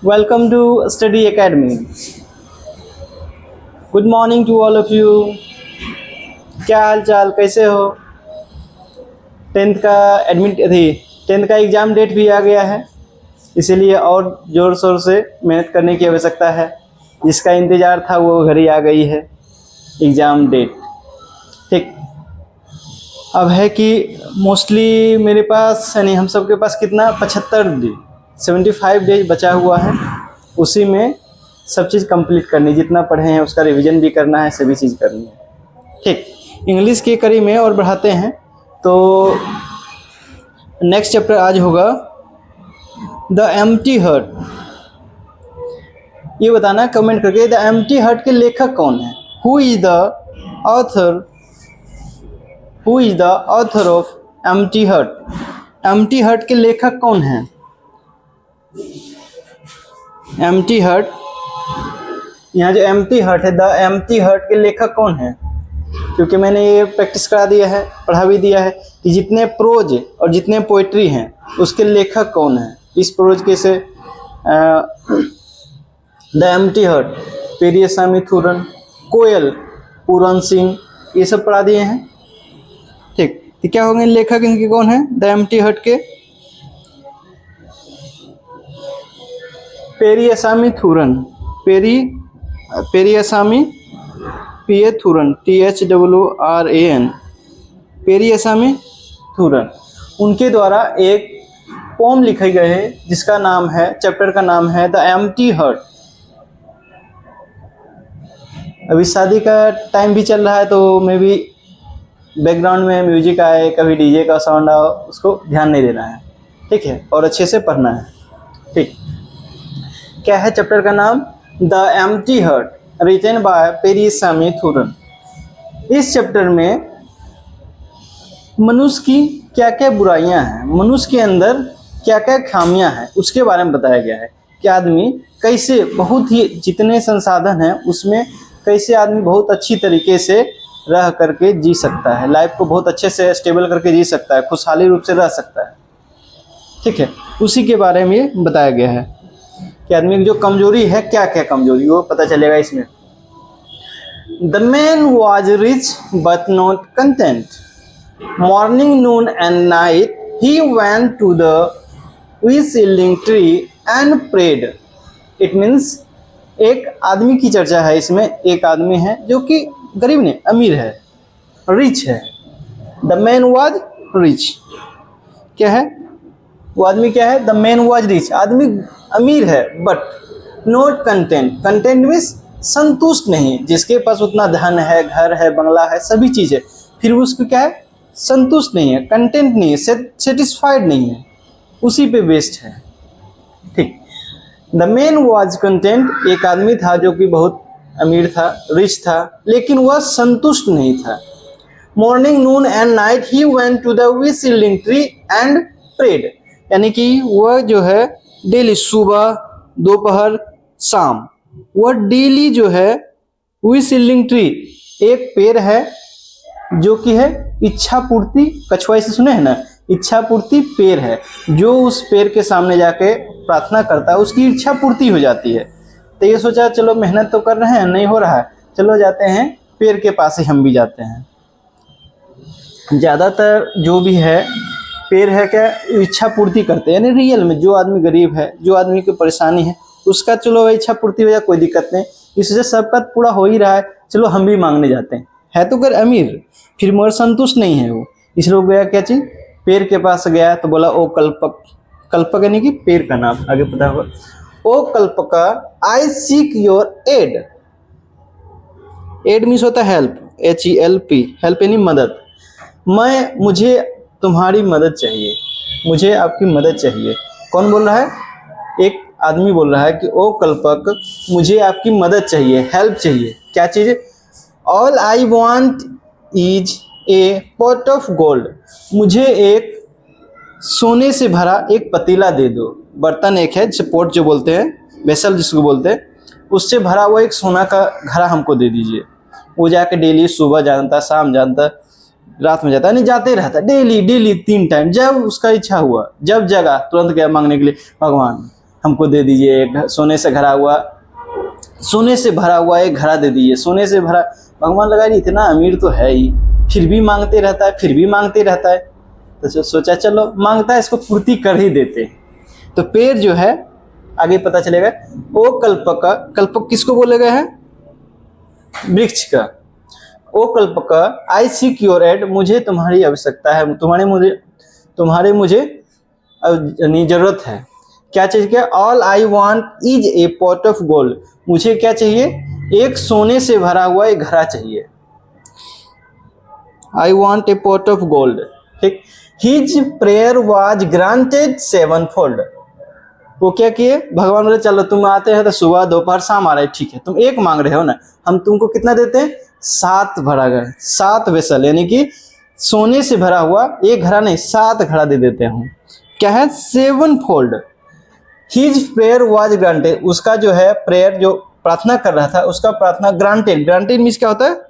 Welcome to Study Academy. Good morning to all of you. क्या हाल चाल, कैसे हो? टेंथ का टेंथ का एग्ज़ाम डेट भी आ गया है, इसीलिए और ज़ोर शोर से मेहनत करने की आवश्यकता है। जिसका इंतज़ार था वो घड़ी आ गई है, एग्ज़ाम डेट। ठीक, अब है कि मोस्टली मेरे पास यानी हम सब के पास कितना 75 डेज बचा हुआ है। उसी में सब चीज़ कंप्लीट करनी, जितना पढ़े हैं उसका रिवीजन भी करना है, सभी चीज़ करनी है। ठीक, इंग्लिश की कड़ी में और बढ़ाते हैं। तो नेक्स्ट चैप्टर आज होगा द एम्प्टी हर्ट। ये बताना कमेंट करके द एम्प्टी हर्ट के लेखक कौन है। Who is the author of empty heart. Empty heart के लेखक कौन है? एम्प्टी हर्ट, यहाँ जो एम्प्टी हर्ट है, द एम्प्टी हर्ट के लेखक कौन है? क्योंकि मैंने ये प्रैक्टिस करा दिया है, पढ़ा भी दिया है कि जितने प्रोज और जितने पोइट्री हैं उसके लेखक कौन है। इस प्रोज के से द एम्प्टी हर्ट पेरियसामी थूरन, कोयल पूरन सिंह, ये सब पढ़ा दिए हैं। ठीक, तो क्या होंगे लेखक इनके कौन है द एम्प्टी हर्ट के? पेरियसामी थूरन, पेरियसामी P.A. थूरन, THRAN, पेरियसामी थूरन। उनके द्वारा एक पोम लिखे गए है जिसका नाम है, चैप्टर का नाम है द एम्प्टी हर्ट। अभी शादी का टाइम भी चल रहा है, तो मे भी बैकग्राउंड में म्यूजिक आए, कभी डीजे का साउंड आओ, उसको ध्यान नहीं देना है। ठीक है, और अच्छे से पढ़ना है। ठीक, क्या है चैप्टर का नाम? The empty heart, written by Periyasamy Thooran. इस चैप्टर में मनुष्य की क्या क्या बुराइयां हैं, मनुष्य के अंदर क्या क्या खामियां हैं, उसके बारे में बताया गया है कि आदमी कैसे बहुत ही जितने संसाधन हैं उसमें कैसे आदमी बहुत अच्छी तरीके से रह करके जी सकता है, लाइफ को बहुत अच्छे से स्टेबल करके जी सकता है, खुशहाली रूप से रह सकता है। ठीक है, उसी के बारे में बताया गया है कि आदमी की जो कमजोरी है, क्या क्या कमजोरी, वो पता चलेगा इसमें। The man was rich but not content, morning noon and night he went to the wishing tree and prayed. It means एक आदमी की चर्चा है इसमें। एक आदमी है जो कि गरीब नहीं, अमीर है, रिच है। द मैन वॉज रिच, क्या है वो आदमी, क्या है? द मैन वॉज रिच, आदमी अमीर है, but not content. Content means संतुष्ट नहीं। जिसके पास उतना धन है, घर है, बंगला है, सभी चीज़ है, फिर उसको क्या है? संतुष्ट नहीं है, कंटेंट नहीं है, सेटिस्फाइड नहीं है, उसी पे बेस्ड है। ठीक, द मैन वॉज कंटेंट, एक आदमी था जो कि बहुत अमीर था, रिच था, लेकिन वह संतुष्ट नहीं था। Morning noon and night he went to the wishing tree and prayed, यानी कि वह जो है डेली सुबह दोपहर शाम वह डेली जो है वीसीलिंग ट्री, एक पेड़ है जो कि है इच्छा पूर्ति, कछुआ इसे सुने हैं ना, इच्छा पूर्ति पेड़ है। जो उस पेड़ के सामने जाके प्रार्थना करता है उसकी इच्छा पूर्ति हो जाती है। तो ये सोचा चलो मेहनत तो कर रहे हैं, नहीं हो रहा है, चलो जाते हैं पेड़ के पास ही हम भी जाते हैं। ज़्यादातर जो भी है पेड़ है क्या, इच्छा पूर्ति करते हैं, यानी रियल में जो आदमी गरीब है, जो आदमी की परेशानी है, उसका चलो इच्छा पूर्ति हो जाए, कोई दिक्कत नहीं। इससे सबका पूरा हो ही रहा है, चलो हम भी मांगने जाते हैं। है तो कर अमीर, फिर मगर संतुष्ट नहीं है वो, इसलिए वो गया क्या चीज़, पेड़ के पास गया तो बोला ओ कल्पक, कल्पक यानी कि पेड़ का नाम आगे पता होगा। O Kalpaka, I seek your aid. Aid means होता है हेल्प, HELP, हेल्प यानी मदद। मुझे तुम्हारी मदद चाहिए, मुझे आपकी मदद चाहिए। कौन बोल रहा है? एक आदमी बोल रहा है कि ओ कल्पक, मुझे आपकी मदद चाहिए, हेल्प चाहिए। क्या चीज़? All I want is a pot of gold, मुझे एक सोने से भरा एक पतीला दे दो। बर्तन एक है जिसे पोट जो बोलते हैं, वेसल जिसको बोलते हैं, उससे भरा हुआ एक सोना का घड़ा हमको दे दीजिए। वो जाके डेली सुबह जानता, शाम जानता, रात में जाता, नहीं जाते रहता, डेली 3 टाइम। जब उसका इच्छा हुआ, जब जगा, तुरंत गया मांगने के लिए, भगवान हमको दे दीजिए, एक सोने से भरा हुआ एक घड़ा दे दीजिए, सोने से भरा। भगवान लगा जी इतना अमीर तो है ही, फिर भी मांगते रहता है। तो सोचा चलो मांगता है, इसको पूर्ति कर ही देते। तो पेड़ जो है, आगे पता चलेगा, ओ कल्पक किसको बोले गए हैं? वृक्ष का। ओ कल्पक, आई सीक योर एड, मुझे तुम्हारी आवश्यकता है, तुम्हारे मुझे जरूरत है। क्या चाहिए? क्या? All I want is a pot of gold, मुझे क्या चाहिए? एक सोने से भरा हुआ एक घड़ा चाहिए। I want A pot of gold, ठीक। हिज प्रेयर वॉज ग्रांटेड सेवनफोल्ड, वो क्या किए? भगवान बोले चलो तुम आते हैं तो सुबह दोपहर शाम आ रहे, ठीक है, तुम एक मांग रहे हो ना, हम तुमको कितना देते हैं? 7 भरा गया, 7 वेसल, यानी कि सोने से भरा हुआ एक घड़ा नहीं, 7 घड़ा दे देते हैं। क्या है? 7फोल्ड। हिज प्रेयर वॉज ग्रांटेड, उसका जो है प्रेयर, जो प्रार्थना कर रहा था, उसका प्रार्थना ग्रांटेड मीन्स क्या होता है?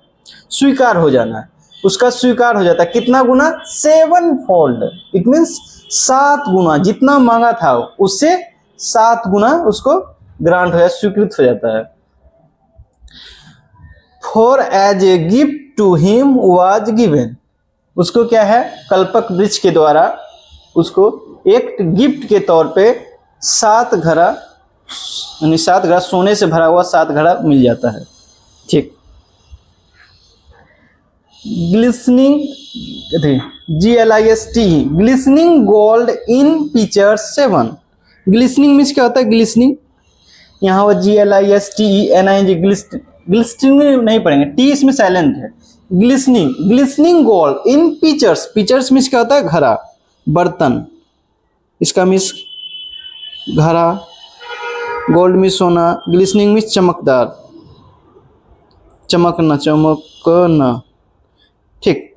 स्वीकार हो जाना, उसका स्वीकार हो जाता है। कितना गुना? 7फोल्ड, इट मीन्स 7 गुना, जितना मांगा था उससे 7 गुना उसको ग्रांट हो जाता, स्वीकृत हो जाता है। For as a gift to him was given, उसको क्या है? कल्पक वृक्ष के द्वारा उसको एक गिफ्ट के तौर पे 7 घड़ा, यानी 7 घड़ा सोने से भरा हुआ 7 घड़ा मिल जाता है, ठीक। Glistening, GLIST, glistening gold in pictures 7। Glistening means क्या होता है? ग्लिसनिंग, यहाँ वो GLISTENING, ग्लिस्टिंग नहीं पढ़ेंगे, टी इसमें साइलेंट है। Glistening gold in pictures means क्या होता है? घड़ा, बर्तन, इसका मीन्स घड़ा, गोल्ड मीन्स सोना, ग्लिसनिंग मीन्स चमकदार, चमकना, ठीक।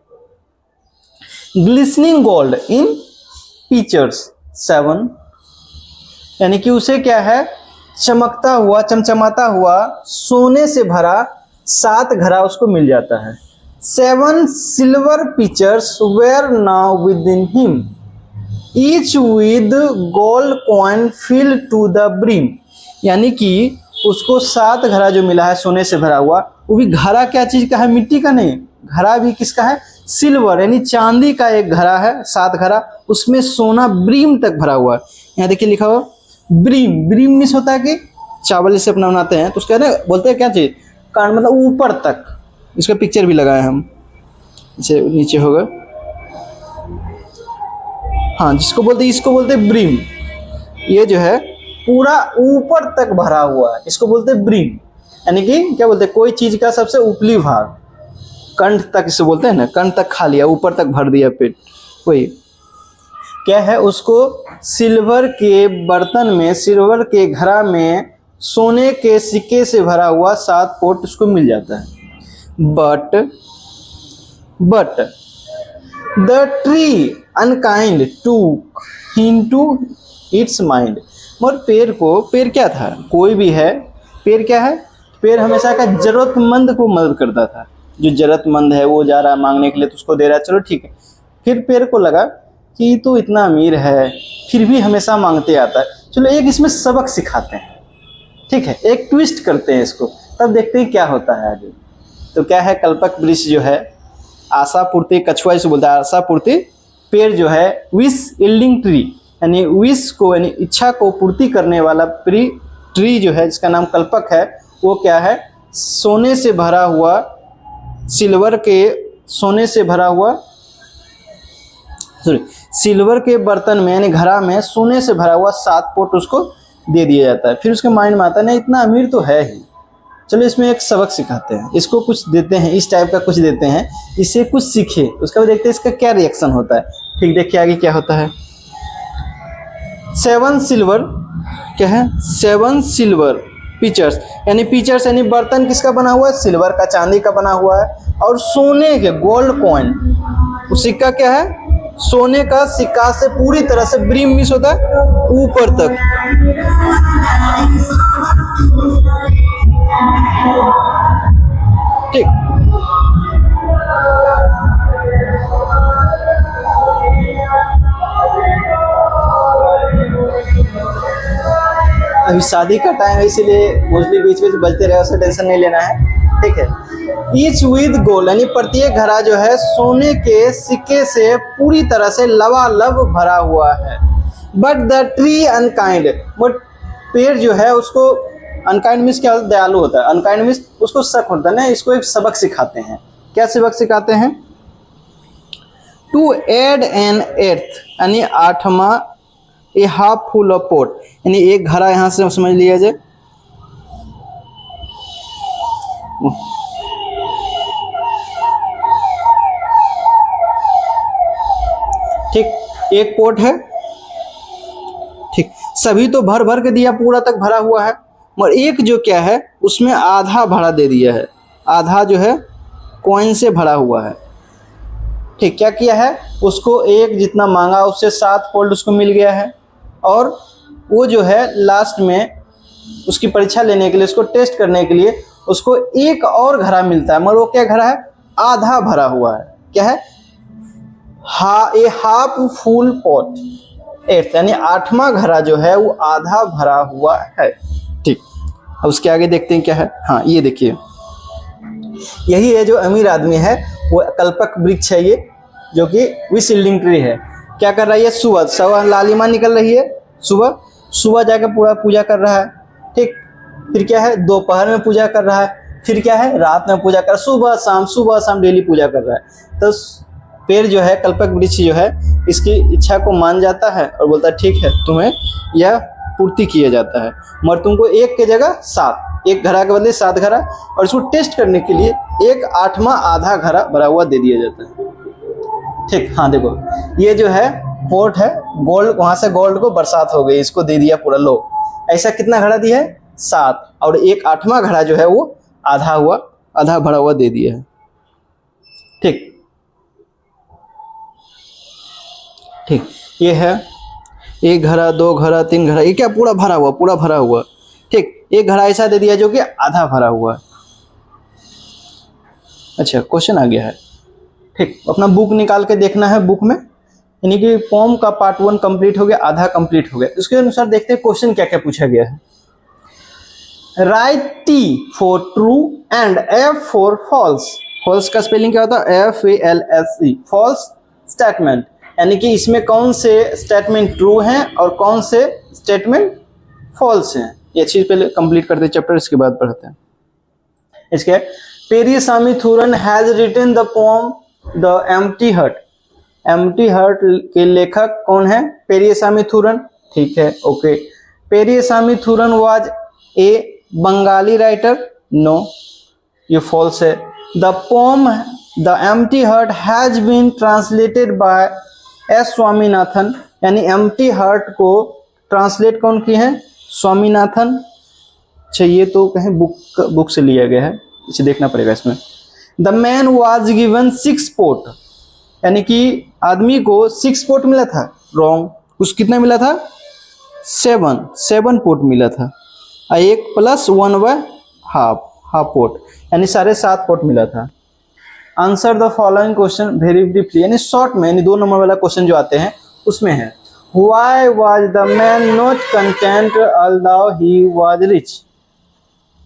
ग्लिसनिंग गोल्ड इन पिचर्स 7, यानी कि उसे क्या है? चमकता हुआ, चमचमाता हुआ सोने से भरा 7 घड़ा उसको मिल जाता है। 7 silver pitchers were now with in him, each with gold coin fill to the brim, यानी कि उसको 7 घड़ा जो मिला है सोने से भरा हुआ, वो भी घड़ा क्या चीज का है? मिट्टी का नहीं, घड़ा भी किसका है? सिल्वर, यानी चांदी का एक घड़ा है, 7 घड़ा, उसमें सोना ब्रीम तक भरा हुआ है। यहाँ देखिए लिखा हुआ ब्रीम मीन्स होता है कि चावल से अपना बनाते हैं, तो उसका ना बोलते हैं क्या चीज? कान, मतलब ऊपर तक। इसका पिक्चर भी लगाए हम, इसे नीचे होगा, हाँ, इसको बोलते हैं ब्रीम। ये जो है पूरा ऊपर तक भरा हुआ है, इसको बोलते हैं ब्रीम, यानी कि क्या बोलते हैं? कोई चीज का सबसे ऊपरी भाग, कंठ तक इसे बोलते हैं ना, कंठ तक खा लिया, ऊपर तक भर दिया पेट, वही क्या है? उसको सिल्वर के बर्तन में, सिल्वर के घड़ा में सोने के सिक्के से भरा हुआ 7 पोट उसको मिल जाता है। बट द ट्री अनकाइंड टूक इनटू इट्स माइंड, मगर पेड़ क्या था? कोई भी है, पेड़ क्या है? पेड़ हमेशा का जरूरतमंद को मदद करता था, जो जरूरतमंद है वो जा रहा मांगने के लिए तो उसको दे रहा है, चलो ठीक है। फिर पेड़ को लगा कि तो इतना अमीर है फिर भी हमेशा मांगते आता है, चलो एक इसमें सबक सिखाते हैं, ठीक है, एक ट्विस्ट करते हैं इसको, तब देखते हैं क्या होता है आगे। तो क्या है? कल्पक वृक्ष जो है, आशा पूर्ति, कछुआ इसे बोलता है आशा पूर्ति, पेड़ जो है विश यील्डिंग ट्री, यानी विश को, यानी इच्छा को पूर्ति करने वाला ट्री जो है, जिसका नाम कल्पक है, वो क्या है? सोने से भरा हुआ, सिल्वर के बर्तन में, यानी घड़ा में सोने से भरा हुआ 7 पोट उसको दे दिया जाता है। फिर उसके माइंड में आता है नहीं इतना अमीर तो है ही, चलो इसमें एक सबक सिखाते हैं, इसको कुछ देते हैं, इस टाइप का कुछ देते हैं, इससे कुछ सीखे, उसका भी देखते हैं इसका क्या रिएक्शन होता है। ठीक, देखिए आगे क्या होता है। 7 सिल्वर, क्या है? 7 सिल्वर पिचर्स, यानी पिचर्स यानी बर्तन किसका बना हुआ है? सिल्वर का, चांदी का बना हुआ है, और सोने के गोल्ड कॉइन, वो सिक्का क्या है? सोने का सिक्का से पूरी तरह से ब्रीम मिस होता है ऊपर तक। ठीक, अभी शादी का टाइम है, इसीलिए मोस्टली बीच बीच बजते रहे, उससे टेंशन नहीं लेना है, ठीक है। ईच विद गोल्ड, यानी प्रत्येक घड़ा जो है सोने के सिक्के से पूरी तरह से लबालब भरा हुआ है। But the tree unkind, but पेड़ जो है उसको, अनकाइंड मीन्स क्या होता है, दयालु होता है, अनकाइंड मीन्स उसको शक होता है ना। इसको एक सबक सिखाते हैं। क्या सबक सिखाते हैं? टू एड एन एर्थ, यानी 8वां, ए हाफ फुल ऑफ पोट, यानी एक घड़ा यहां से समझ लिया जाए, ठीक, एक पोट है, ठीक, सभी तो भर भर के दिया, पूरा तक भरा हुआ है, मगर एक जो क्या है उसमें आधा भरा दे दिया है, आधा जो है कॉइन से भरा हुआ है, ठीक। क्या किया है, उसको एक जितना मांगा उससे 7 फोल्ड उसको मिल गया है, और वो जो है लास्ट में उसकी परीक्षा लेने के लिए, उसको टेस्ट करने के लिए उसको एक और घड़ा मिलता है, मगर वो क्या घड़ा है, आधा भरा हुआ है। क्या है? ए हाफ फुल पॉट एर्थ, यानी 8वां घड़ा जो है वो आधा भरा हुआ है, ठीक। अब उसके आगे देखते हैं क्या है। हाँ, ये देखिए, यही है जो अमीर आदमी है, वो कल्पक वृक्ष है ये, जो कि विश यील्डिंग ट्री है। क्या कर रहा है ये? सुबह लालिमा निकल रही है, सुबह जाकर पूरा पूजा कर रहा है, ठीक। फिर क्या है, दोपहर में पूजा कर रहा है, फिर क्या है, रात में पूजा कर, सुबह शाम डेली पूजा कर रहा है। तो पेड़ जो है, कल्पक वृक्ष जो है, इसकी इच्छा को मान जाता है और बोलता है ठीक है, तुम्हें यह पूर्ति किया जाता है, मगर तुमको एक के जगह 7, एक घड़ा के बदले 7 घड़ा, और इसको टेस्ट करने के लिए एक 8वां आधा घड़ा भरा हुआ दे दिया जाता है, ठीक। हाँ देखो, ये जो है पोर्ट है, गोल्ड, वहां से गोल्ड को बरसात हो गई, इसको दे दिया पूरा, लो। ऐसा कितना घड़ा दिया है? 7, और एक 8वां घड़ा जो है वो आधा भरा हुआ दे दिया है, ठीक। ये है 1 घड़ा, 2 घड़ा, 3 घड़ा, ये क्या पूरा भरा हुआ, ठीक। एक घड़ा ऐसा दे दिया जो कि आधा भरा हुआ है। अच्छा, क्वेश्चन आ गया है, ठीक। अपना बुक निकाल के देखना है, बुक में, यानी कि पोम का पार्ट 1 कंप्लीट हो गया, आधा कंप्लीट हो गया। उसके अनुसार देखते हैं क्वेश्चन क्या क्या पूछा गया है। Write T for true and F for false. False का स्पेलिंग क्या होता है? FALSE, फॉल्स स्टेटमेंट, यानी कि इसमें कौन से स्टेटमेंट ट्रू हैं और कौन से स्टेटमेंट फॉल्स हैं। ये चीज पहले कंप्लीट करते चैप्टर, इसके बाद पढ़ते हैं। इसके Periyasamy Thooran has written the poem the empty heart. Empty heart के लेखक कौन है? पेरियसामी थूरन, ठीक है, okay. Periyasamy Thooran was a Bengali writer, no, ये फॉल्स है। The poem the empty heart has been translated by S Swaminathan, यानी एम्प्टी हर्ट को ट्रांसलेट कौन किए हैं? स्वामीनाथन। अच्छा, ये तो कहीं बुक से लिया गया है, इसे देखना पड़ेगा इसमें। The man was given 6 pot, यानी कि आदमी को 6 पोट मिला था, रॉन्ग। उसको कितना मिला था? 7 पोट मिला था, 1 + 1/2 हाफ पोट, यानी 7.5 पोट मिला था। Answer the following question very briefly, यानी शॉर्ट में, यानी 2 नंबर वाला क्वेश्चन जो आते हैं उसमें है, why was the man not content although he was rich.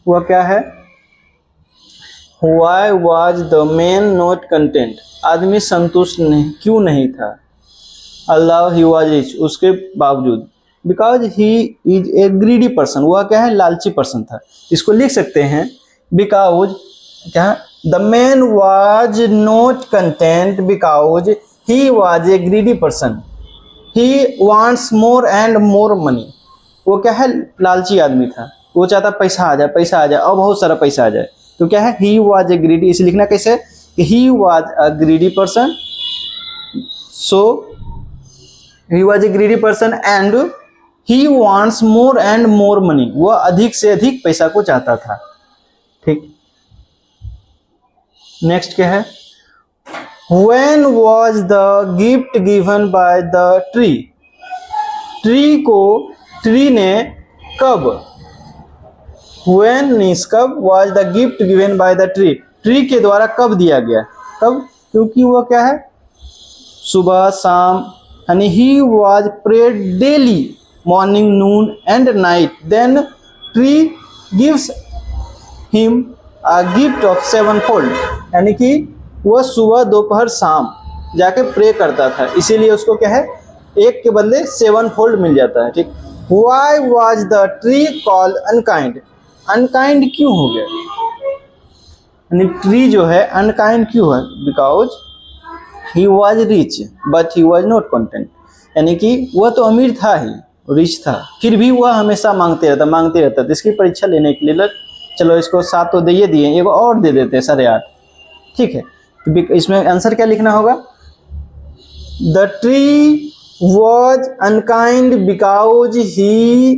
वह क्या है? Why was the man not content, आदमी संतुष्ट नहीं, क्यों नहीं था? ऑल्दो ही वाज रिच, उसके बावजूद। Because he is a greedy person, वह क्या है? लालची पर्सन था। इसको लिख सकते हैं बिकॉज क्या, the man was not content because he was a greedy person, he wants more and more money. वो क्या है? लालची आदमी था, वो चाहता पैसा आ जाए और बहुत सारा पैसा आ जाए। तो क्या है? ही वाज ए ग्रीडी, इसे लिखना कैसे? कि he was a greedy person, so he was a greedy person and he wants more and more money, वह अधिक से अधिक पैसा को चाहता था, ठीक। नेक्स्ट क्या है? When was the gift given by the tree? Tree को ट्री ने कब, when मीन्स कब, was the gift given by the tree, tree के द्वारा कब दिया गया? कब? क्योंकि वह क्या है? सुबह शाम, यानी he was prayed daily, morning, noon and night. Then tree gives him a gift of sevenfold. यानी कि वह सुबह दोपहर शाम जाके प्रे करता था, इसीलिए उसको क्या है, एक के बदले 7 फोल्ड मिल जाता है। ठीक, why was the tree called unkind? Unkind क्यों हो गया, यानी ट्री जो है अनकाइंड क्यों है? Because he was rich but he was not content, यानी कि वह तो अमीर था ही, रिच था, फिर भी वह हमेशा मांगते रहता। तो इसकी परीक्षा लेने के लिए चलो इसको 7 तो दे दिए, एक और दे देते हैं 8.5। ठीक है, तो इसमें आंसर क्या लिखना होगा? The tree was unkind because he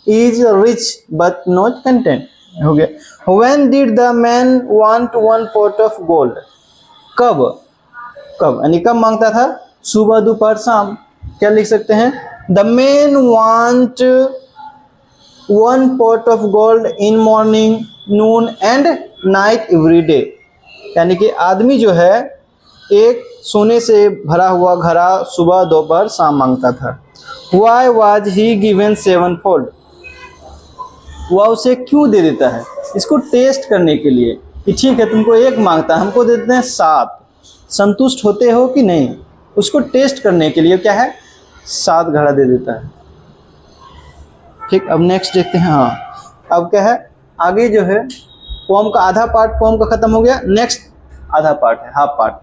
is rich but not content. हो गया। When did the man want 1 pot of gold? कब यानी कब मांगता था? सुबह दोपहर शाम। क्या लिख सकते हैं? The man want 1 pot of gold in morning, noon and night every day। यानी कि आदमी जो है एक सोने से भरा हुआ घड़ा सुबह दोपहर शाम मांगता था। Why was he given 7 fold? वह उसे क्यों दे देता है? इसको टेस्ट करने के लिए कि ठीक है तुमको 1 मांगता है, हमको दे देते हैं 7, संतुष्ट होते हो कि नहीं? उसको टेस्ट करने के लिए क्या है, 7 घड़ा दे देता है। ठीक, अब नेक्स्ट देखते हैं। हाँ, अब क्या है, आगे जो है पोम का आधा पार्ट पोम का खत्म हो गया, नेक्स्ट आधा पार्ट है, half part.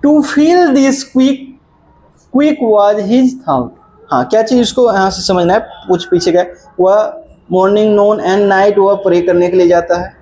To feel this quick was his thought. हाँ, क्या चीज उसको यहाँ से समझना है, कुछ पीछे गए। वह मॉर्निंग, नून एंड नाइट वह प्रे करने के लिए जाता है।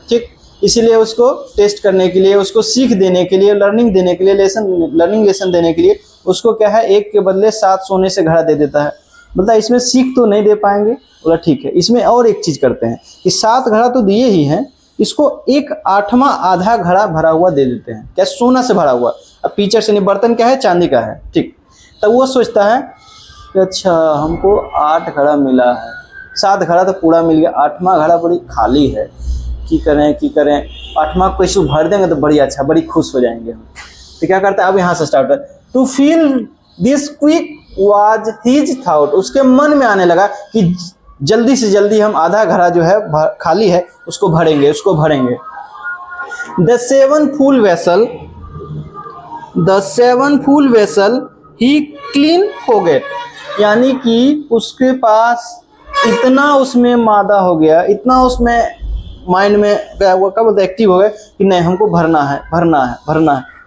ठीक, इसीलिए उसको टेस्ट करने के लिए, उसको सीख देने के लिए, लर्निंग देने के लिए, लर्निंग लेसन देने के लिए उसको क्या है, 1 के बदले 7 सोने से घड़ा दे देता है। मतलब इसमें सीख तो नहीं दे पाएंगे, बोला ठीक है, इसमें और एक चीज करते हैं कि 7 घड़ा तो दिए ही हैं, इसको 1/8वां आधा घड़ा भरा हुआ दे देते हैं। क्या? सोना से भरा हुआ। अब पीछे से नहीं, बर्तन क्या है, चांदी का है। ठीक, तब वो सोचता है कि अच्छा हमको 8 घड़ा मिला है, 7 घड़ा तो पूरा मिल गया, 8वां घड़ा बड़ी खाली है, की करें 8वां को इसको भर देंगे तो बड़ी अच्छा, बड़ी खुश हो जाएंगे हम। तो क्या करता है, अब यहाँ से स्टार्ट है। To feel this quick was his thought. उसके मन में आने लगा कि जल्दी से जल्दी हम आधा घड़ा जो है खाली है उसको भरेंगे। The seven full vessel he clean forget, यानी कि उसके पास इतना उसमें मादा हो गया, इतना उसमें माइंड में वो क्या बोलते एक्टिव हो गए कि नहीं हमको भरना है।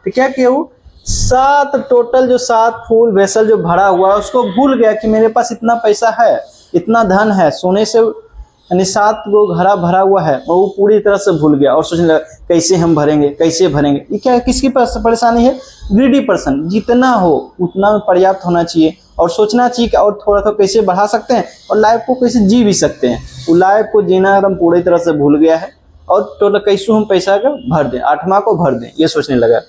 तो क्या किया वो, 7 टोटल जो 7 फुल वेसल जो भरा हुआ है उसको भूल गया कि मेरे पास इतना पैसा है, इतना धन है, सोने से यानी 7 गो घड़ा भरा हुआ है, वो पूरी तरह से भूल गया और सोचने लगा कैसे हम भरेंगे। ये क्या, किसकी परेशानी है? Greedy person. जितना हो उतना में पर्याप्त होना चाहिए और सोचना चाहिए कि और थोड़ा कैसे बढ़ा सकते हैं और लाइफ को कैसे जी भी सकते हैं। वो लाइफ को जीना एकदम पूरी तरह से भूल गया है और टोटल कैसे हम पैसा का भर दें, 8वां को भर दें, ये सोचने लगा।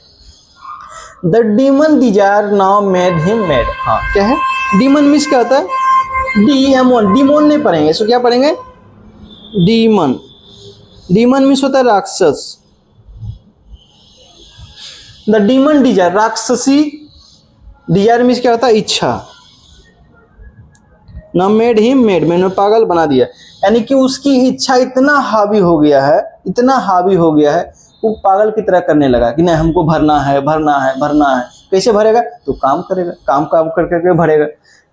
The demon desire now made him mad. हाँ, क्या है डीमन मीन्स क्या होता है? डीएमओन, डीमोन नहीं पढ़ेंगे, इसको क्या पढ़ेंगे? डीमन मीन्स होता है राक्षस। द डीमन डिजायर, राक्षसी। डिजायर मीन्स क्या होता है? इच्छा। न मेड हिम मैड, मैंने पागल बना दिया, यानी कि उसकी इच्छा इतना हावी हो गया है, वो पागल की तरह करने लगा कि नहीं हमको भरना है। कैसे भरेगा? तो काम करेगा, काम करके भरेगा।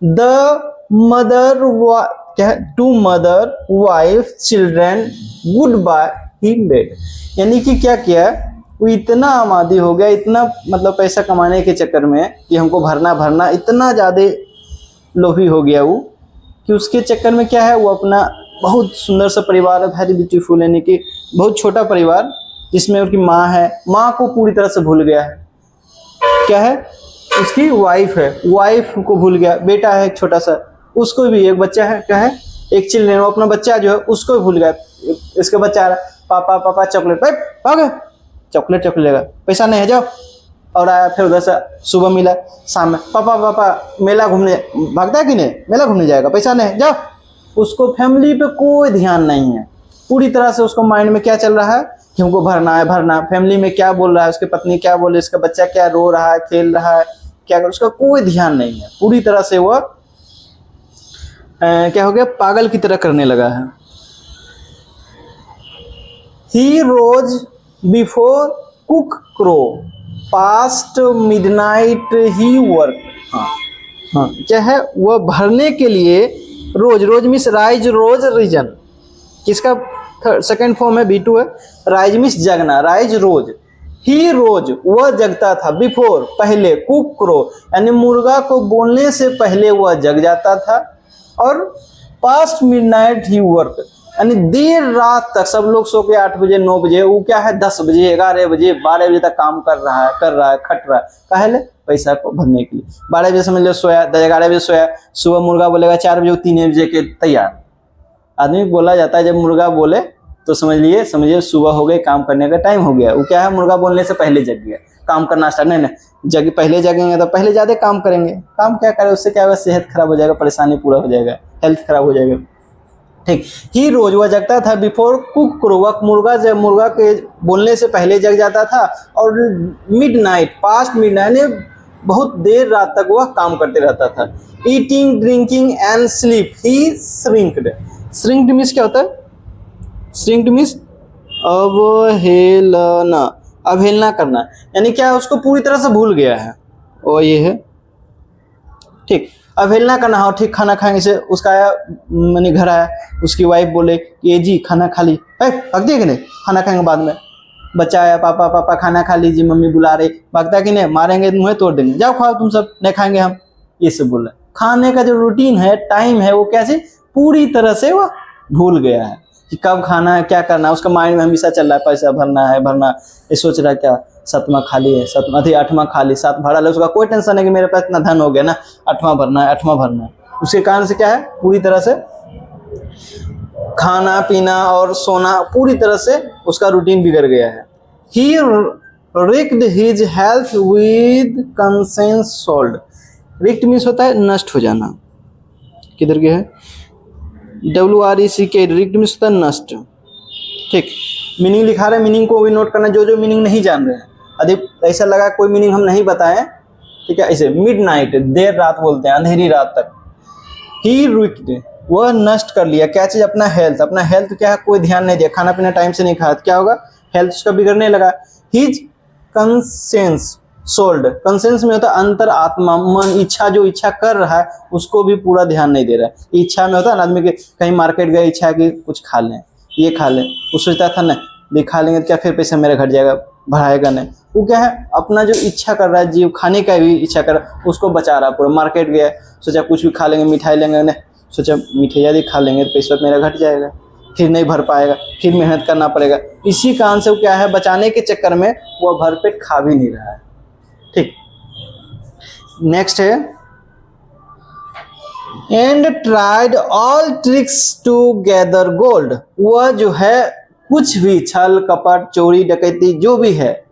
द मदर क्या है? To mother wife children good bye he made, यानी कि क्या किया, वो इतना आमादी हो गया, इतना मतलब पैसा कमाने के चक्कर में कि हमको भरना, इतना ज़्यादा लोभी हो गया वो कि उसके चक्कर में क्या है, वो अपना बहुत सुंदर सा परिवार है, वेरी ब्यूटीफुल, यानी कि बहुत छोटा परिवार जिसमें उसकी माँ है, माँ को पूरी तरह से भूल गया है। क्या है? उसकी वाइफ है, वाइफ को भूल गया। बेटा है एक छोटा सा, उसको भी एक बच्चा है, क्या है? एक चिल्ड्रन, वो अपना बच्चा जो है उसको भी भूल गया। इसका बच्चा आ रहा, पापा चॉकलेट, चॉकलेट लेगा, पैसा नहीं है जाओ। और आया फिर उधर से सुबह मिला, शाम में पापा मेला घूमने, भागता है कि नहीं? मेला घूमने जाएगा, पैसा नहीं जाओ। उसको फैमिली पे कोई ध्यान नहीं है, पूरी तरह से उसको माइंड में क्या चल रहा है कि हमको भरना है। फैमिली में क्या बोल रहा है, उसकी पत्नी क्या बोल रही है, इसका बच्चा क्या रो रहा है, खेल रहा है, क्या कर, उसका कोई ध्यान नहीं है। पूरी तरह से वह क्या हो गया, पागल की तरह करने लगा है। He rose before cock crow past midnight he work. हाँ हाँ, क्या है, वह भरने के लिए rose, rose means rise rose risen, किसका सेकंड फॉर्म है, B2 है। राइज मिस जगना, राइज रोज, ही रोज वह जगता था, बिफोर पहले, कुक क्रो यानी मुर्गा को बोलने से पहले वह जग जाता था, और पास्ट मिडनाइट ही वर्क यानी देर रात तक, सब लोग सो के 8 बजे 9 बजे, वो क्या है 10 बजे 11 बजे 12 बजे तक काम कर रहा है खट रहा है, काहे ले, पैसा को भरने के लिए। 12 बजे समझ लो सोया, 11 बजे सोया, सुबह मुर्गा बोलेगा 4 बजे, 3 बजे के तैयार। आदमी बोला जाता है जब मुर्गा बोले तो समझिए सुबह हो गई, काम करने का टाइम हो गया। वो क्या है, मुर्गा बोलने से पहले जग गया, काम करना स्टार्ट, नहीं पहले जगेंगे तो पहले ज्यादा काम करेंगे। काम क्या करे, उससे क्या होगा, सेहत खराब हो जाएगा, परेशानी पूरा हो जाएगा, हेल्थ खराब हो जाएगा। ठीक, ही रोज वह जगता था, बिफोर कुक क्रो, वह मुर्गा के बोलने से पहले जग जाता था, और मिडनाइट, पास्ट मिडनाइट बहुत देर रात तक वह काम करते रहता था। Eating drinking and sleep he shrinked. Shrinked means क्या होता है, श्रिंक्ड मीन्स अवहेलना, अवहेलना करना, यानी क्या है, उसको पूरी तरह से भूल गया है, और ये है ठीक, अवहेलना करना। हाँ ठीक, खाना खाएंगे से उसका आया, मैंने घर आया, उसकी वाइफ बोले ये जी खाना खा ली, भाग दिए कि नहीं, खाना खाएंगे बाद में। बच्चा आया, पापा पापा खाना खा लीजिए, मम्मी बुला रही, भागता कि नहीं, मारेंगे मुँह तोड़ देंगे, जाओ खाओ तुम सब, नहीं खाएंगे हम, ये सब बोल रहे। खाने का जो रूटीन है, टाइम है, वो कैसे पूरी तरह से वो भूल गया है कि कब खाना है, क्या करना है। उसका माइंड में हमेशा चल रहा है, पैसा भरना है, ये सोच रहा है क्या 7वां खाली है, 8वां खाली, 7 भरा ले, उसका कोई टेंशन है कि मेरे पास इतना धन हो गया ना, 8वां भरना है। उसके कारण से क्या है, पूरी तरह से खाना पीना और सोना पूरी तरह से उसका रूटीन बिगड़ गया है। He wrecked his health with conscience sold. Wrecked means होता है नष्ट हो जाना, किधर गया है, WRECK, रिक्ड मीन्स होता है नष्ट। ठीक, मीनिंग लिखा रहे, मीनिंग को भी नोट करना, जो मीनिंग नहीं जान रहे हैं। यदि ऐसा लगा कोई मीनिंग हम नहीं बताएं, ठीक है, ऐसे मिडनाइट, देर रात बोलते हैं, अंधेरी रात तक। ही रिक्ड, वह नष्ट कर लिया, क्या चीज, अपना हेल्थ क्या है, कोई ध्यान नहीं दिया, खाना पीना टाइम से नहीं खाया, क्या होगा, हेल्थ उसका बिगड़ने लगा। हिज कंसेंस सोल्ड, कंसेंस में होता है अंतर आत्मा, मन, इच्छा, जो इच्छा कर रहा है उसको भी पूरा ध्यान नहीं दे रहा है। इच्छा में होता है ना, आदमी के कहीं मार्केट गए, इच्छा है कि कुछ खा लें, ये खा लें, वो सोचता था नहीं खा लेंगे तो क्या फिर पैसा मेरा घट जाएगा, बढ़ाएगा नहीं। वो क्या है, अपना जो इच्छा कर रहा है, जीव खाने का भी इच्छा कर रहा है, उसको बचा रहा है पूरा। मार्केट गया, सोचा कुछ भी खा लेंगे, मिठाई लेंगे, नहीं सोचा मिठाई यदि खा लेंगे तो पैसा मेरा घट जाएगा, फिर नहीं भर पाएगा, फिर मेहनत करना पड़ेगा। इसी कारण से वो क्या है, बचाने के चक्कर में वो भरपेट खा भी नहीं रहा है। ठीक, नेक्स्ट है, and tried all tricks to gather gold. वह जो है कुछ भी छल कपट चोरी डकैती जो भी है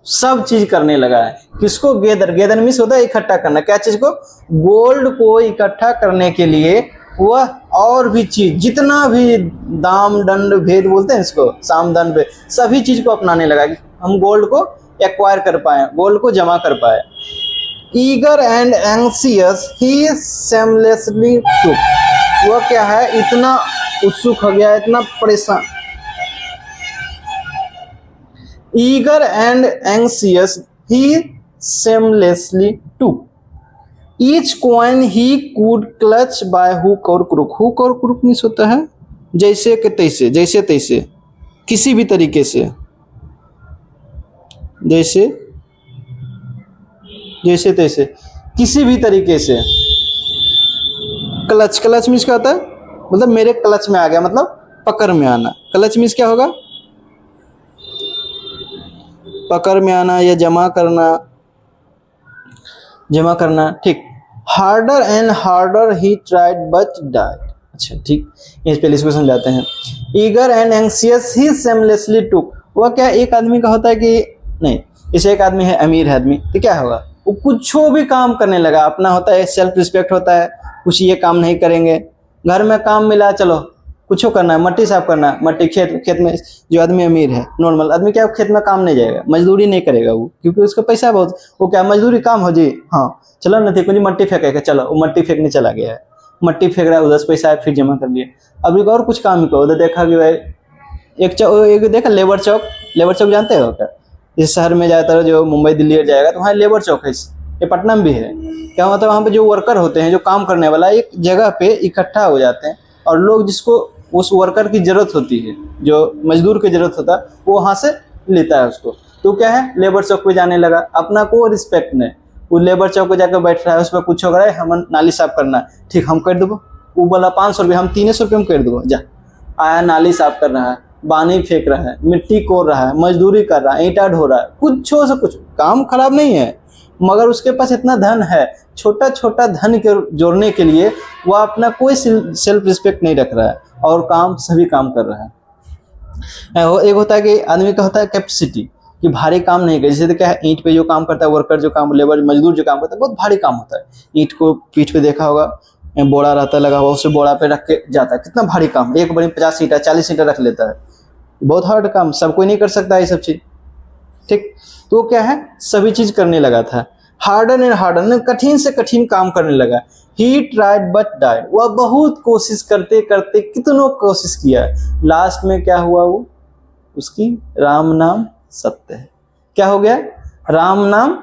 सब चीज करने लगा है। किसको, गेदर मीन्स होता है इकट्ठा करना, क्या चीज को, गोल्ड को इकट्ठा करने के लिए वह और भी चीज, जितना भी दाम दंड भेद बोलते हैं इसको, साम दंड भेद, सभी चीज को अपनाने लगा कि हम गोल्ड को एक्वायर कर पाए, गोल्ड को जमा कर पाए। Eager and anxious he seamlessly took. वह क्या है, इतना उत्सुक हो गया, इतना परेशान। Eager and anxious he seamlessly took each coin he could clutch by hook और क्रुक। हुक और क्रुक मीन्स होता है जैसे के तैसे, जैसे तैसे, किसी भी तरीके से, जैसे तैसे, किसी भी तरीके से। क्लच मीन्स क्या होता है, मतलब मेरे क्लच में आ गया, मतलब पकड़ में आना। क्लच मीन्स क्या होगा, पकड़ में आना या जमा करना। ठीक, harder and harder he tried but died. अच्छा ठीक, इस पहले क्वेश्चन जाते हैं। Eager and anxious he seamlessly took. वह क्या एक आदमी का होता है कि नहीं, इसे एक आदमी है, अमीर है आदमी, तो क्या होगा, वो कुछ भी काम करने लगा, अपना होता है, सेल्फ रिस्पेक्ट होता है, कुछ ये काम नहीं करेंगे, घर में काम मिला चलो कुछ करना है, मट्टी साफ करना है, मट्टी खेत में। जो आदमी अमीर है, नॉर्मल आदमी क्या खेत में काम नहीं जाएगा, मजदूरी नहीं करेगा वो, क्योंकि उसका पैसा बहुत, वो क्या मजदूरी काम हो जी, हाँ चलो नहीं कुछ मट्टी फेंकेगा, चलो वो मट्टी फेंकने चला गया है, मट्टी फेंक रहा है, 10 पैसा है फिर जमा कर लिया। अब एक और कुछ काम करो, उधर देखा कि भाई एक देखा लेबर चौक जानते हो क्या? इस शहर में ज़्यादातर जो मुंबई दिल्ली जाएगा तो वहाँ लेबर चौक है, ये पटना में भी है। क्या होता है वहाँ पे जो वर्कर होते हैं, जो काम करने वाला, एक जगह पे इकट्ठा हो जाते हैं और लोग जिसको उस वर्कर की ज़रूरत होती है, जो मजदूर की ज़रूरत होता है, वो वहाँ से लेता है उसको। तो क्या है, लेबर चौक पे जाने लगा, अपना कोई रिस्पेक्ट नहीं, वो लेबर चौक पे जाकर बैठ रहा है, उस पर कुछ हो रहा है, हम नाली साफ करना है, ठीक हम कर देबो। वो बोला 500 रुपये, हम 300 रुपये में कर देबो। जा आया, नाली साफ कर रहा है, पानी फेंक रहा है, मिट्टी कोड़ रहा है, मजदूरी कर रहा है, ईंटा ढो रहा है, कुछ से कुछ काम खराब नहीं है, मगर उसके पास इतना धन है, छोटा छोटा धन के जोड़ने के लिए वह अपना कोई सेल्फ रिस्पेक्ट नहीं रख रहा है और काम सभी काम कर रहा है। एक होता है कि आदमी का होता है कैपेसिटी, कि भारी काम नहीं करे। जैसे क्या है, ईंट पे जो काम करता है वर्कर, जो काम लेबर मजदूर जो काम करता है, बहुत भारी काम होता है। ईंट को पीठ पे देखा होगा, बोड़ा रहता है लगा हुआ, उसे बोड़ा पे रख के जाता है, कितना भारी काम, एक बार 50 ईंटा 40 ईंटा रख लेता है, बहुत हार्ड काम, सब कोई नहीं कर सकता ये सब चीज, ठीक। तो क्या है, सभी चीज करने लगा था, हार्डन एंड हार्डन, कठिन से कठिन काम करने लगा। ही ट्राइड बट डाइड, वह बहुत कोशिश करते करते कितनों कोशिश किया, लास्ट में क्या हुआ, वो उसकी राम नाम सत्य है। क्या हो गया, राम नाम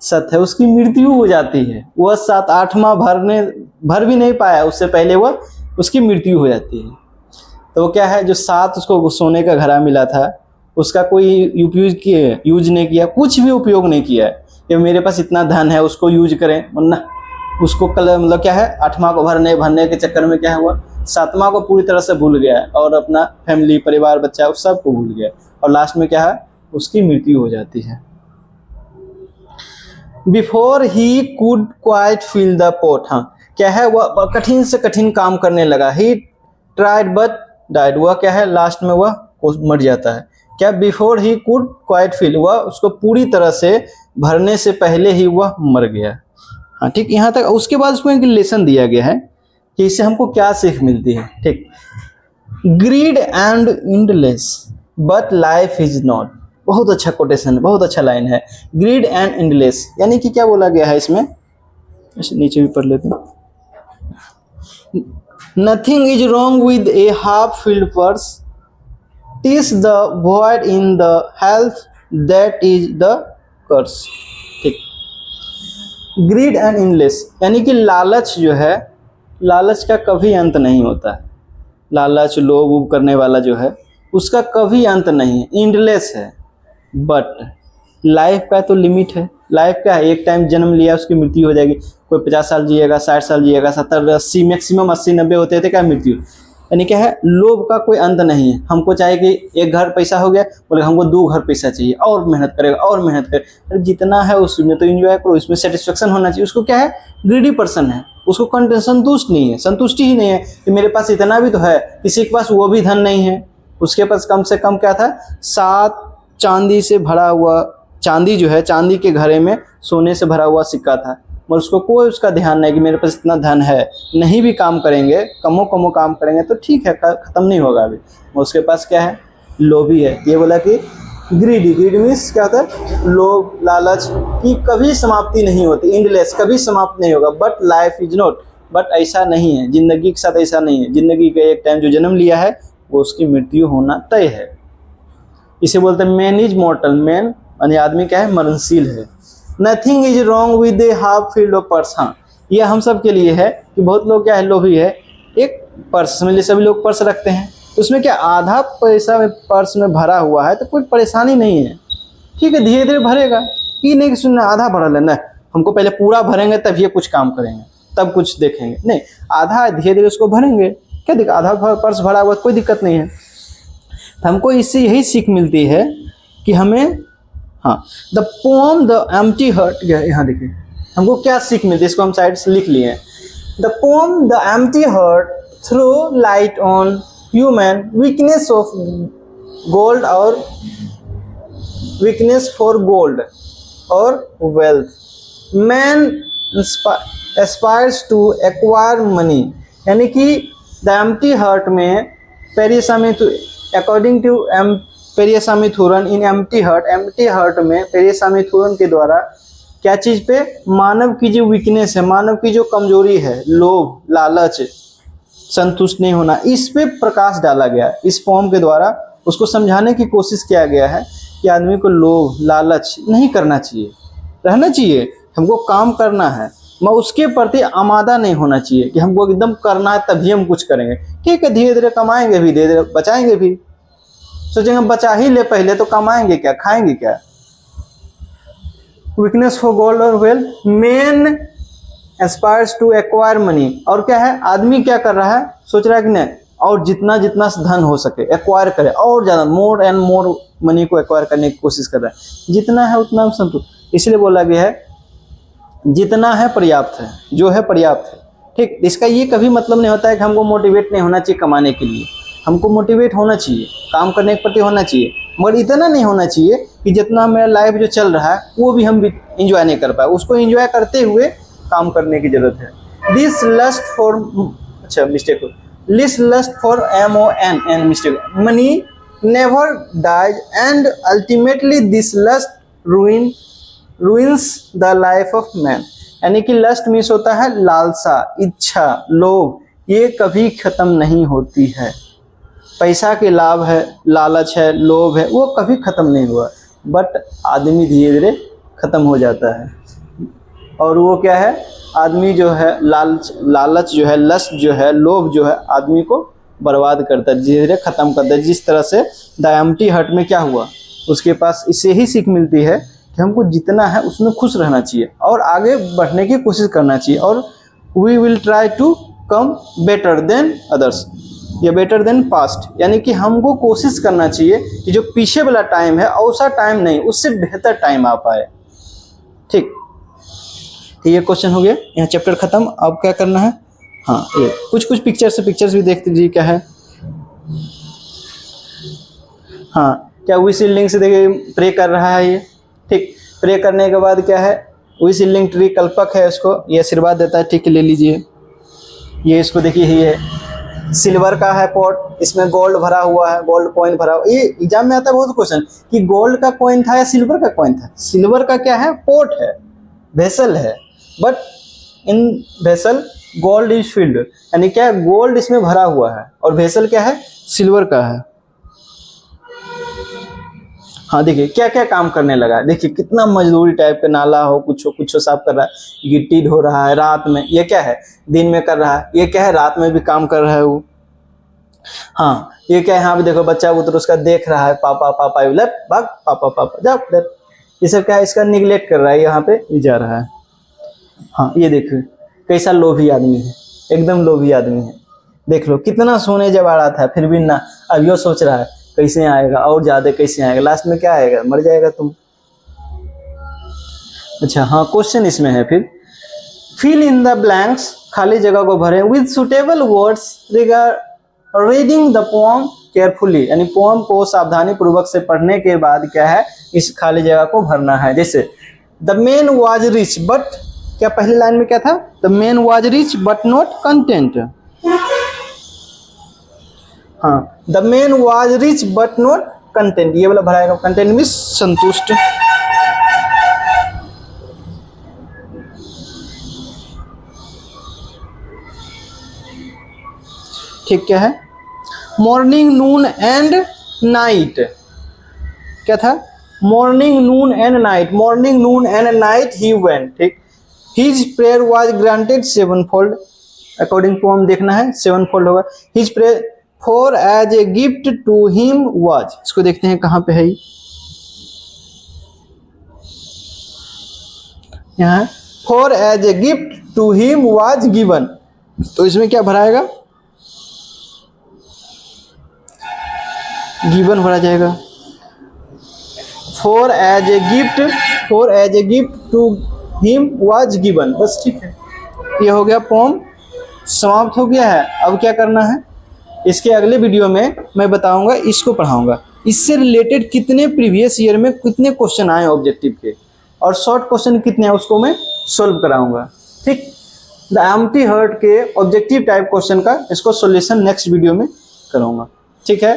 सत्य है, उसकी मृत्यु हो जाती है। वह 7-8वां भर भी नहीं पाया, उससे पहले वह उसकी मृत्यु हो जाती है। तो क्या है, जो 7 उसको सोने का घड़ा मिला था, उसका कोई यूज नहीं किया, कुछ भी उपयोग नहीं किया है कि मेरे पास इतना धन है उसको यूज करें, वरना उसको कल मतलब क्या है, 8वां को भरने के चक्कर में क्या हुआ, 7वां को पूरी तरह से भूल गया और अपना फैमिली, परिवार, बच्चा, उस सब को भूल गया और लास्ट में क्या है, उसकी मृत्यु हो जाती है। Before he could quite fill the pot, हाँ क्या है, वह कठिन से कठिन काम करने लगा। ही ट्राइड बट डाइड, वह क्या है, लास्ट में वह मर जाता है। क्या, before he could quite fill, वह उसको पूरी तरह से भरने से पहले ही वह मर गया। हाँ ठीक, यहाँ तक। उसके बाद उसको एक लेसन दिया गया है कि इससे हमको क्या सीख मिलती है, ठीक। Grid and endless but life is not, बहुत अच्छा कोटेशन है, बहुत अच्छा लाइन है। ग्रीड एंड इंडलेस यानी कि क्या बोला गया है इसमें, नीचे भी पढ़ लेते हैं। Nothing is wrong with A half filled purse, TISS the void in the health that is the कर्स, ठीक। ग्रीड एंड इंडलेस यानी कि लालच जो है, लालच का कभी अंत नहीं होता है। लालच, लोभ करने वाला जो है, उसका कभी अंत नहीं है, इंडलेस है। बट लाइफ का तो लिमिट है। लाइफ क्या है, एक टाइम जन्म लिया उसकी मृत्यु हो जाएगी। कोई 50 साल जिएगा, 60 साल जिएगा, 70, 80, मैक्सिमम 80-90 होते थे क्या मृत्यु। यानी क्या है, लोभ का कोई अंत नहीं है। हमको चाहिए कि एक घर पैसा हो गया, बोले हमको 2 घर पैसा चाहिए, और मेहनत करेगा और मेहनत करे, अरे जितना है उसमें तो एंजॉय करो, इसमें सेटिस्फेक्शन होना चाहिए। उसको क्या है, ग्रीडी पर्सन है, उसको संतुष्ट नहीं है, संतुष्टि ही नहीं है कि मेरे पास इतना भी तो है। किसी के पास वो भी धन नहीं है, उसके पास कम से कम क्या था, 7 चांदी से भरा हुआ, चांदी जो है, चांदी के घड़े में सोने से भरा हुआ सिक्का था, और उसको कोई उसका ध्यान नहीं कि मेरे पास इतना धन है, नहीं भी काम करेंगे, कमो काम करेंगे तो ठीक है, खत्म नहीं होगा अभी। उसके पास क्या है, लोभी है। ये बोला कि ग्रीड मीन्स क्या होता है, लोभ, लालच की कभी समाप्ति नहीं होती, इंडलेस कभी समाप्त नहीं होगा। But life is not, but ऐसा नहीं है, जिंदगी के साथ ऐसा नहीं है। जिंदगी का एक टाइम जो जन्म लिया है वो उसकी मृत्यु होना तय है। इसे बोलते हैं मैन इज मॉर्टल, मैन यानी आदमी क्या है, मरणशील है। Nothing is wrong with A half field of purse, हाँ ये हम सब के लिए है कि बहुत लोग क्या है, लोभी है। एक पर्स में सभी लोग पर्स रखते हैं, उसमें क्या आधा पैसा में पर्स में भरा हुआ है तो कोई परेशानी नहीं है, ठीक है, धीरे धीरे भरेगा। ये नहीं कि सुनना आधा भरा लेना, हमको पहले पूरा भरेंगे तब ये कुछ काम करेंगे, तब कुछ देखेंगे, नहीं, आधा धीरे धीरे उसको भरेंगे। क्या दिक्कत, आधा पर्स भरा हुआ कोई दिक्कत नहीं है। तो हमको इससे यही सीख मिलती है कि हमें, हाँ, the poem the empty heart, यहाँ देखिए हमको क्या सीख मिलती है, इसको हम साइड से लिख लिए। The poem the empty heart throw light on human weakness of gold और वीकनेस फॉर गोल्ड और wealth. Man aspires to acquire money, यानी कि द एम्प्टी हर्ट में according to Periyasamy Thooran in empty heart में पेरियासामिथुरन के द्वारा क्या चीज पे? मानव की जो वीकनेस है, मानव की जो कमजोरी है, लोभ, लालच, संतुष्ट नहीं होना, इस पे प्रकाश डाला गया है। इस पोम के द्वारा उसको समझाने की कोशिश किया गया है कि आदमी को लोभ, लालच नहीं करना चाहिए, रहना चाहिए, हमको काम करना है, मैं उसके प्रति आमादा नहीं होना चाहिए कि हमको एकदम करना है तभी हम कुछ करेंगे। ठीक है, धीरे धीरे कमाएंगे भी, धीरे धीरे बचाएंगे भी। सोचेंगे बचा ही ले पहले तो कमाएंगे क्या, खाएंगे क्या। वीकनेस फॉर गोल्ड और wealth, men aspires to acquire money. और क्या है, आदमी क्या कर रहा है, सोच रहा है कि नहीं और जितना जितना धन हो सके एक्वायर करे, और ज्यादा मोर एंड मोर मनी को एक्वायर करने की कोशिश कर रहा है। जितना है उतना संतुष्ट, इसलिए बोला गया है जितना है पर्याप्त है, जो है पर्याप्त है। ठीक, इसका ये कभी मतलब नहीं होता है कि हमको मोटिवेट नहीं होना चाहिए कमाने के लिए, हमको मोटिवेट होना चाहिए, काम करने के प्रति होना चाहिए, मगर इतना नहीं होना चाहिए कि जितना मेरा लाइफ जो चल रहा है वो भी हम इंजॉय नहीं कर पाए। उसको इंजॉय करते हुए काम करने की जरूरत है। दिस लस्ट फॉर, अच्छा मिस्टेक हो, this lust for MON mistake, money never dies and ultimately this lust ruins the life of man। यानी कि लस्ट मीन्स होता है लालसा, इच्छा, लोभ, ये कभी खत्म नहीं होती है। पैसा के लाभ है, लालच है, लोभ है, वो कभी खत्म नहीं हुआ, बट आदमी धीरे धीरे खत्म हो जाता है। और वो क्या है, आदमी जो है लालच जो है, लस्ट जो है, लोभ जो है, आदमी को बर्बाद करता है, धीरे धीरे खत्म करता है। जिस तरह से द एम्प्टी हार्ट में क्या हुआ, उसके पास इससे ही सीख मिलती है कि हमको जितना है उसमें खुश रहना चाहिए और आगे बढ़ने की कोशिश करना चाहिए। और we will try to come better than others या बेटर देन पास्ट, यानी कि हमको कोशिश करना चाहिए कि जो पीछे वाला टाइम है ऐसा टाइम नहीं, उससे बेहतर टाइम आ पाए। ठीक, तो ये क्वेश्चन हो गया, यहाँ चैप्टर खत्म। अब क्या करना है, हाँ ये कुछ पिक्चर्स भी देख लीजिए क्या है। हाँ, क्या विशिलिंग से देखिए प्रे कर रहा है ये। ठीक, प्रे करने के बाद क्या है, विशिलिंग ट्री कल्पक है, इसको ये आशीर्वाद देता है। ठीक, ले लीजिए ये, इसको देखिए ये सिल्वर का है पॉट, इसमें गोल्ड भरा हुआ है, गोल्ड कॉइन भरा हुआ। ये एग्जाम में आता है बहुत क्वेश्चन कि गोल्ड का कॉइन था या सिल्वर का कॉइन था। सिल्वर का क्या है, पोर्ट है, वेसल है, but in vessel gold is filled, यानी क्या गोल्ड इसमें भरा हुआ है, और वेसल क्या है, सिल्वर का है। हाँ देखिए क्या क्या काम करने लगा है, देखिए कितना मजदूरी टाइप का, नाला हो कुछ साफ कर रहा है, गिट्टी ढो रहा है रात में, ये क्या है दिन में कर रहा है, ये क्या है रात में भी काम कर रहा है वो। हाँ ये क्या है, यहाँ पे देखो बच्चा उधर उसका देख रहा है, पापा पापा भाग, पापा पापा जा, ये सब क्या है, इसका निगलेक्ट कर रहा है, यहाँ पे जा रहा है। हाँ ये देखिए कैसा लोभी आदमी है, एकदम लोभी आदमी है। देख लो कितना सोने जब आ रहा था फिर भी ना, अब यो सोच रहा है कैसे आएगा और ज्यादा कैसे आएगा, लास्ट में क्या आएगा, मर जाएगा तुम। अच्छा हाँ, क्वेश्चन इसमें है फिर, फिल इन द ब्लैंक्स, खाली जगह को भरें with suitable words reading the poem carefully, यानी पोएम को सावधानी पूर्वक से पढ़ने के बाद क्या है, इस खाली जगह को भरना है। जैसे the man was rich but, क्या पहले लाइन में क्या था, the man was rich but not content. हाँ, the man was rich but not content, ये वाला भराएगा, कंटेंट मीन्स संतुष्ट। ठीक, क्या है, मॉर्निंग नून एंड नाइट, क्या था, morning noon and night, morning noon and night he went. ठीक, his prayer was granted sevenfold, according to हम देखना है सेवनफोल्ड होगा। His prayer for as a gift to him was, इसको देखते हैं कहां पे है, यहाँ for as a gift to him was given, तो इसमें क्या भराएगा, गिवन भरा जाएगा। For as a gift to him was given, बस ठीक है, ये हो गया, पोम समाप्त हो गया है। अब क्या करना है, इसके अगले वीडियो में मैं बताऊंगा, इसको पढ़ाऊंगा, इससे रिलेटेड कितने प्रीवियस ईयर में कितने क्वेश्चन आए ऑब्जेक्टिव के, और शॉर्ट क्वेश्चन कितने हैं उसको मैं सोल्व कराऊंगा। ठीक, द एम्प्टी हार्ट के ऑब्जेक्टिव टाइप क्वेश्चन का इसको सॉल्यूशन नेक्स्ट वीडियो में करूंगा। ठीक है,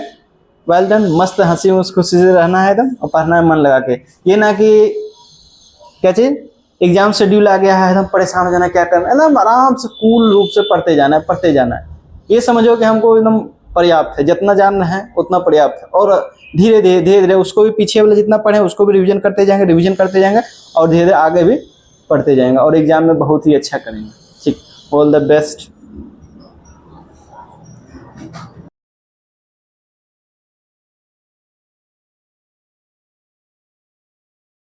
वेल डन, मस्त हंसी खुशी से रहना है एकदम, और पढ़ना है मन लगा के, ये ना कि क्या चीज एग्जाम शेड्यूल आ गया है, एकदम परेशान हो जाना क्या करना है, एकदम आराम से कूल रूप से पढ़ते जाना है, पढ़ते जाना है। ये समझो कि हमको एकदम पर्याप्त है, जितना जानना है उतना पर्याप्त है। और धीरे धीरे धीरे धीरे उसको भी पीछे वाले जितना पढ़े उसको भी रिवीजन करते जाएंगे, रिवीजन करते जाएंगे और धीरे धीरे आगे भी पढ़ते जाएंगे और एग्जाम में बहुत ही अच्छा करेंगे। ठीक, ऑल द बेस्ट।